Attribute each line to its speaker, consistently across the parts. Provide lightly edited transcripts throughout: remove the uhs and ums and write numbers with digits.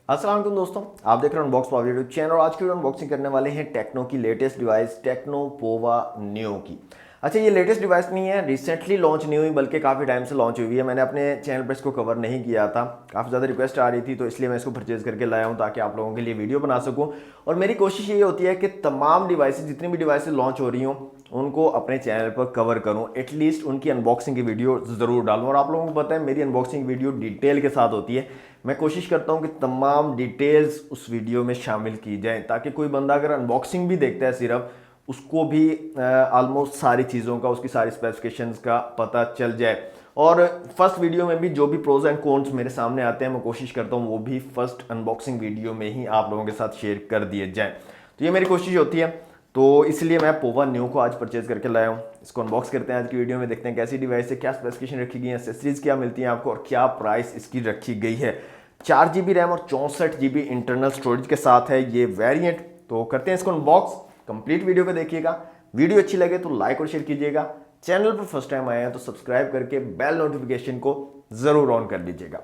Speaker 1: अस्सलाम वालेकुम दोस्तों, आप देख रहे हैं अनबॉक्स पावर यूट्यूब चैनल और आज की वीडियो अनबॉक्सिंग करने वाले हैं टेक्नो की latest device techno Pova new की। अच्छा, ये लेटेस्ट डिवाइस नहीं है, रिसेंटली लॉन्च नहीं हुई बल्कि काफ़ी टाइम से लॉन्च हुई है। मैंने अपने चैनल पर इसको कवर नहीं किया था, काफ़ी ज़्यादा रिक्वेस्ट आ रही थी तो इसलिए मैं इसको परचेज करके लाया हूँ ताकि आप लोगों के लिए वीडियो बना सकूँ। और मेरी कोशिश ये होती है कि तमाम डिवाइसेज जितनी भी डिवाइसेज लॉन्च हो रही हों उनको अपने चैनल पर कवर करूं, एटलीस्ट उनकी अनबॉक्सिंग की वीडियो ज़रूर डालूं। और आप लोगों को पता है मेरी अनबॉक्सिंग वीडियो डिटेल के साथ होती है। मैं कोशिश करता हूं कि तमाम डिटेल्स उस वीडियो में शामिल की जाएं ताकि कोई बंदा अगर अनबॉक्सिंग भी देखता है सिर्फ उसको भी ऑलमोस्ट सारी चीज़ों का, उसकी सारी स्पेसिफिकेशंस का पता चल जाए। और फर्स्ट वीडियो में भी जो भी प्रोज एंड कॉन्स मेरे सामने आते हैं मैं कोशिश करता हूँ वो भी फर्स्ट अनबॉक्सिंग वीडियो में ही आप लोगों के साथ शेयर कर दिए जाएं। तो ये मेरी कोशिश होती है, तो इसलिए मैं पोवा न्यू को आज परचेज करके लाया हूँ। इसको अनबॉक्स करते हैं आज की वीडियो में, देखते हैं कैसी डिवाइस है, क्या स्पेसिफिकेशन रखी गई है, एक्सेसरीज क्या मिलती है आपको और क्या प्राइस इसकी रखी गई है। 4 GB रैम और 64 GB इंटरनल स्टोरेज के साथ है ये वेरिएंट। तो करते हैं इसको अनबॉक्स, कंप्लीट वीडियो को देखिएगा। वीडियो अच्छी लगे तो लाइक और शेयर कीजिएगा। चैनल पर फर्स्ट टाइम आए हैं तो सब्सक्राइब करके बेल नोटिफिकेशन को जरूर ऑन कर लीजिएगा।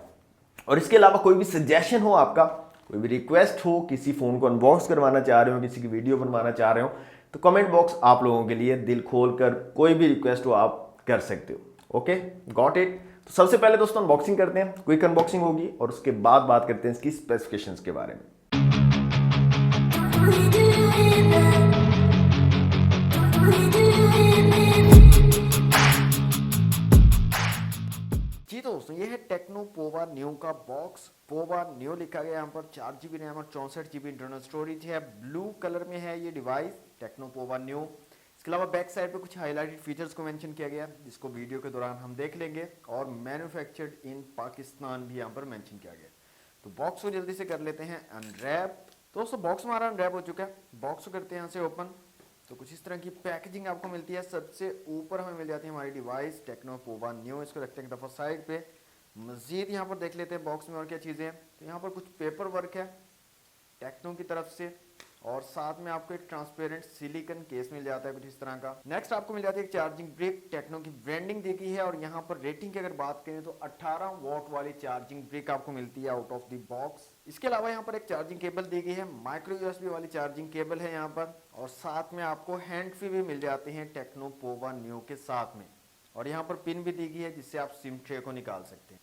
Speaker 1: और इसके अलावा कोई भी सजेशन हो आपका, कोई भी रिक्वेस्ट हो, किसी फ़ोन को अनबॉक्स करवाना चाह रहे हो, किसी की वीडियो बनवाना चाह रहे हो, तो कमेंट बॉक्स आप लोगों के लिए दिल खोल कर कोई भी रिक्वेस्ट हो आप कर सकते हो। Okay, got it. तो सबसे पहले दोस्तों अनबॉक्सिंग करते हैं, क्विक अनबॉक्सिंग होगी और उसके बाद बात करते हैं इसकी स्पेसिफिकेशंस के बारे में। जी दोस्तों, ये है टेक्नो पोवा न्यू का बॉक्स। पोवा न्यू लिखा गया यहाँ पर, 4 GB रैम और 64 GB इंटरनल स्टोरेज है। ब्लू कलर में है ये डिवाइस, टेक्नो पोवा न्यू। इसके अलावा बैक साइड पे कुछ हाईलाइटेड फीचर्स को मेंशन किया गया जिसको वीडियो के दौरान हम देख लेंगे, और मैन्युफैक्चर्ड इन पाकिस्तान भी यहाँ पर मेंशन किया गया। तो बॉक्स को जल्दी से कर लेते हैं अनरैप। दोस्तों बॉक्स हमारा अनरैप हो चुका है, बॉक्स को करते हैं यहाँ से ओपन। तो कुछ इस तरह की पैकेजिंग आपको मिलती है। सबसे ऊपर हमें मिल जाती है हमारी डिवाइस टेक्नो पोवा न्यू। इसको रखते हैं एक दफ़ा साइड पे। मजीद यहाँ पर देख लेते हैं बॉक्स में और क्या चीज़ें हैं। तो यहाँ पर कुछ पेपर वर्क है टेक्नो की तरफ से, और साथ में आपको एक ट्रांसपेरेंट सिलिकॉन केस मिल जाता है कुछ इस तरह का। नेक्स्ट आपको मिल जाती है एक चार्जिंग ब्रिक, टेक्नो की ब्रांडिंग दी गई है। और यहाँ पर रेटिंग की अगर बात करें तो 18 वॉट वाली चार्जिंग ब्रिक आपको मिलती है आउट ऑफ द बॉक्स। इसके अलावा यहाँ पर एक चार्जिंग केबल दी गई है, माइक्रो यूएसबी वाली चार्जिंग केबल है यहाँ पर। और साथ में आपको हैंड फ्री भी मिल जाते हैं टेक्नो पोवा न्यू के साथ में। और यहाँ पर पिन भी दी गई है जिससे आप सिम ट्रे को निकाल सकते हैं।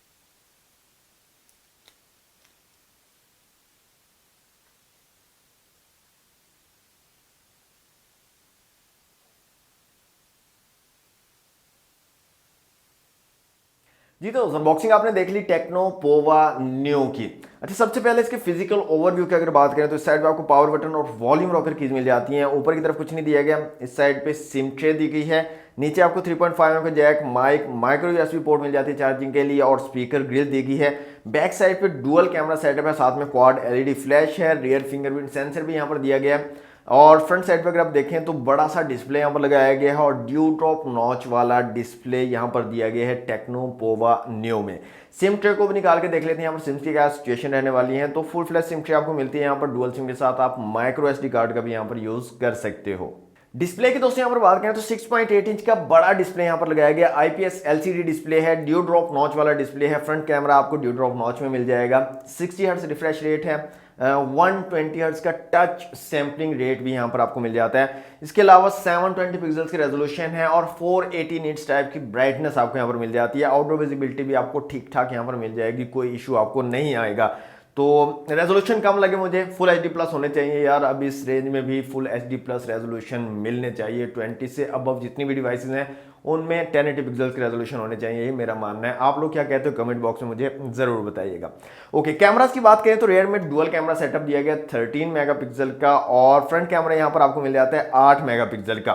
Speaker 1: जी तो अनबॉक्सिंग आपने देख ली टेक्नो पोवा न्यू की। अच्छा, सबसे पहले इसके फिजिकल ओवरव्यू की अगर बात करें तो इस साइड पे आपको पावर बटन और वॉल्यूम रॉकर कीज मिल जाती हैं। ऊपर की तरफ कुछ नहीं दिया गया। इस साइड पे सिम ट्रे दी गई है। नीचे आपको 3.5 का jack, mike, micro USB port मिल जाती है चार्जिंग के लिए, और स्पीकर ग्रिल दी गई है। बैक साइड पे डुअल कैमरा सेटअप है, साथ में क्वाड एलईडी फ्लैश है, रियर फिंगरप्रिंट सेंसर भी यहाँ पर दिया गया है। और फ्रंट साइड पर अगर आप देखें तो बड़ा सा डिस्प्ले यहाँ पर लगाया गया है, और ड्यू ड्रॉप नॉच वाला डिस्प्ले यहाँ पर दिया गया है टेक्नो पोवा न्यू में। सिम ट्रे को भी निकाल के देख लेते हैं यहाँ पर सिम्स की क्या सिचुएशन रहने वाली है। तो फुल फ्लैश सिम ट्रे आपको मिलती है यहाँ पर डुअल सिम के साथ। आप माइक्रो एसडी कार्ड का भी यहाँ पर यूज कर सकते हो। डिस्प्ले की दोस्तों यहाँ पर बात करें तो 6.8 इंच का बड़ा डिस्प्ले यहाँ पर लगाया गया। आईपीएस एलसीडी डिस्प्ले है, ड्यू ड्रॉप नॉच वाला डिस्प्ले है। फ्रंट कैमरा आपको ड्यू ड्रॉप नॉच में मिल जाएगा। 60 हर्ट्ज रिफ्रेश रेट है, 120 हर्ट्ज का टच सैम्पलिंग रेट भी यहाँ पर आपको मिल जाता है। इसके अलावा 720 पिक्सल्स की रेजोल्यूशन है, और 480 निट्स टाइप की ब्राइटनेस आपको यहाँ पर मिल जाती है। आउटडोर विजिबिलिटी भी आपको ठीक ठाक यहाँ पर मिल जाएगी, कोई इशू आपको नहीं आएगा। तो रेजोल्यूशन कम लगे मुझे, फुल एच डी प्लस होने चाहिए यार। अब इस रेंज में भी full H D plus resolution मिलने चाहिए। 20 से अबव जितनी भी डिवाइसेज हैं उनमें 1080 पिक्सल्स की रेजोल्यूशन होने चाहिए, ये मेरा मानना है। आप लोग क्या कहते हो कमेंट बॉक्स में मुझे जरूर बताइएगा। ओके, कैमरास की बात करें तो रेयर में डुअल कैमरा सेटअप दिया गया 13 मेगापिक्सल का, और फ्रंट कैमरा यहाँ पर आपको मिल जाता है 8 मेगापिक्सल का।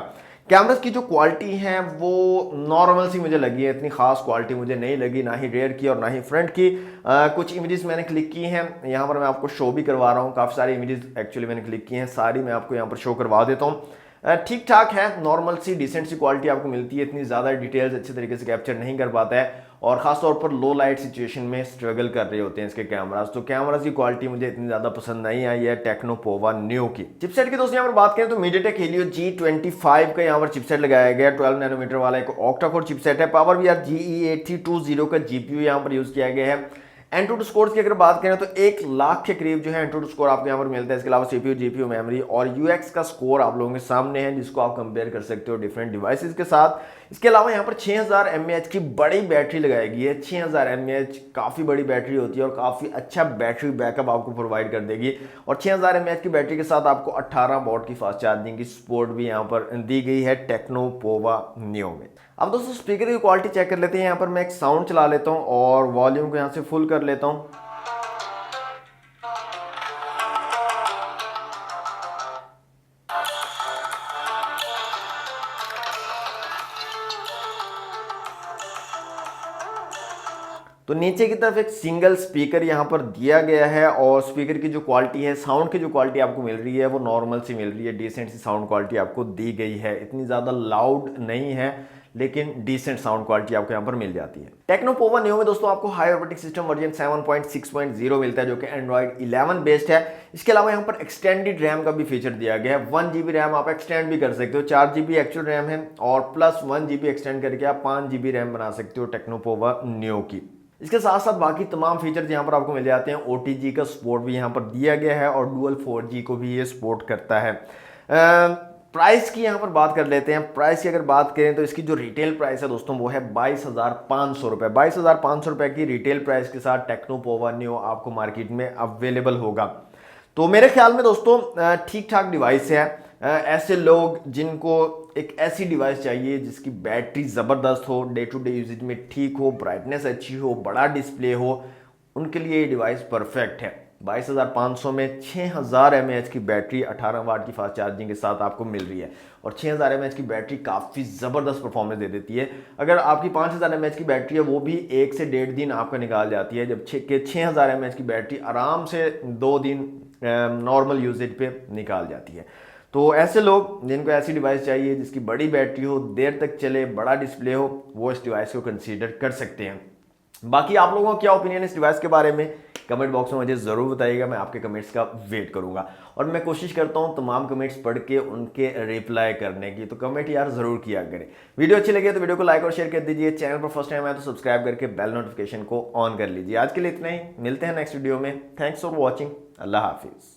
Speaker 1: कैमरास की जो क्वालिटी है वो नॉर्मल सी मुझे लगी है, इतनी खास क्वालिटी मुझे नहीं लगी, ना ही रेयर की और ना ही फ्रंट की। कुछ इमेजेस मैंने क्लिक की हैं, यहाँ पर मैं आपको शो भी करवा रहा हूँ। काफ़ी सारी इमेजेस एक्चुअली मैंने क्लिक की हैं, सारी मैं आपको यहाँ पर शो करवा देता हूँ। ठीक ठाक है, नॉर्मल सी डिसेंट सी क्वालिटी आपको मिलती है। इतनी ज़्यादा डिटेल्स अच्छे तरीके से कैप्चर नहीं कर पाता है, और खासतौर पर लो लाइट सिचुएशन में स्ट्रगल कर रहे होते हैं इसके कैमरास। तो कैमरास की क्वालिटी मुझे इतनी ज़्यादा पसंद नहीं आई है टेक्नो पोवा न्यू की। चिपसेट की दोस्तों यहाँ पर बात करें तो मीडियाटेक हीलियो G25 का यहाँ पर चिपसेट लगाया गया है। 12 नैनोमीटर वाला एक ऑक्टा कोर चिपसेट है। पावर वी आर GE8320 का जीपीयू यहाँ पर यूज़ किया गया है। एंटूटू स्कोर की अगर बात करें तो 1 लाख के करीब जो है एंटूटू स्कोर आपको यहाँ पर मिलता है। इसके अलावा सीपीयू, जीपीयू, मेमोरी और यूएक्स का स्कोर आप लोगों के सामने है, जिसको आप कंपेयर कर सकते हो डिफरेंट डिवाइसेस के साथ। इसके अलावा यहाँ पर 6000 mAh की बड़ी बैटरी लगाई गई है। 6000 mAh काफ़ी बड़ी बैटरी होती है और काफ़ी अच्छा बैटरी बैकअप आपको प्रोवाइड कर देगी। और 6000 mAh की बैटरी के साथ आपको 18 वॉट की फास्ट चार्जिंग की सपोर्ट भी यहाँ पर दी गई है टेक्नो पोवा नियो में। अब दोस्तों स्पीकर की क्वालिटी चेक कर लेते हैं। यहाँ पर मैं एक साउंड चला लेता हूँ और वॉल्यूम को यहाँ से फुल कर लेता हूँ। तो नीचे की तरफ एक सिंगल स्पीकर यहाँ पर दिया गया है और स्पीकर की जो क्वालिटी है, साउंड की जो क्वालिटी आपको मिल रही है वो नॉर्मल सी मिल रही है, डिसेंट सी साउंड क्वालिटी आपको दी गई है। इतनी ज़्यादा लाउड नहीं है लेकिन डिसेंट साउंड क्वालिटी आपको यहाँ पर मिल जाती है। टेक्नो पोवा नियो में दोस्तों आपको हाई ऑपरेटिंग सिस्टम वर्जन 7.6.0 मिलता है, जो कि एंड्रॉइड 11 बेस्ड है। इसके अलावा यहाँ पर एक्सटेंडेड रैम का भी फीचर दिया गया है। 1 GB रैम आप एक्सटेंड भी कर सकते हो। 4 GB एक्चुअल रैम है और प्लस 1 GB एक्सटेंड करके आप 5 GB रैम बना सकते हो टेक्नो पोवा नियो की। इसके साथ साथ बाकी तमाम फीचर्स यहाँ पर आपको मिल जाते हैं। OTG का सपोर्ट भी यहाँ पर दिया गया है और डुअल 4G को भी ये सपोर्ट करता है। प्राइस की यहाँ पर बात कर लेते हैं। प्राइस की अगर बात करें तो इसकी जो रिटेल प्राइस है दोस्तों वो है 22,500 रुपये। 22,500 रुपये की रिटेल प्राइस के साथ टेक्नो पोवा नियो आपको मार्केट में अवेलेबल होगा। तो मेरे ख्याल में दोस्तों ठीक ठाक डिवाइस है। ऐसे लोग जिनको एक ऐसी डिवाइस चाहिए जिसकी बैटरी ज़बरदस्त हो, डे टू डे यूजेज में ठीक हो, ब्राइटनेस अच्छी हो, बड़ा डिस्प्ले हो, उनके लिए ये डिवाइस परफेक्ट है। 22,500 में 6000 mAh की बैटरी 18 वाट की फास्ट चार्जिंग के साथ आपको मिल रही है और 6000 mAh की बैटरी काफ़ी ज़बरदस्त परफॉर्मेंस दे देती है। अगर आपकी 5000 mAh की बैटरी है वो भी 1 से 1.5 दिन आपका निकाल जाती है, जब 6000 mAh की बैटरी आराम से 2 दिन नॉर्मल यूजेज पे निकाल जाती है। तो ऐसे लोग जिनको ऐसी डिवाइस चाहिए जिसकी बड़ी बैटरी हो, देर तक चले, बड़ा डिस्प्ले हो, वो इस डिवाइस को कंसीडर कर सकते हैं। बाकी आप लोगों का क्या ओपिनियन है इस डिवाइस के बारे में कमेंट बॉक्स में मुझे ज़रूर बताइएगा। मैं आपके कमेंट्स का वेट करूंगा और मैं कोशिश करता हूं तमाम कमेंट्स पढ़ के उनके रिप्लाई करने की। तो कमेंट यार ज़रूर किया करें। वीडियो अच्छी लगे तो वीडियो को लाइक और शेयर कर दीजिए। चैनल पर फर्स्ट टाइम आए तो सब्सक्राइब करके बेल नोटिफिकेशन को ऑन कर लीजिए। आज के लिए इतना ही, मिलते हैं नेक्स्ट वीडियो में। Thanks for watching. अल्लाह हाफिज़।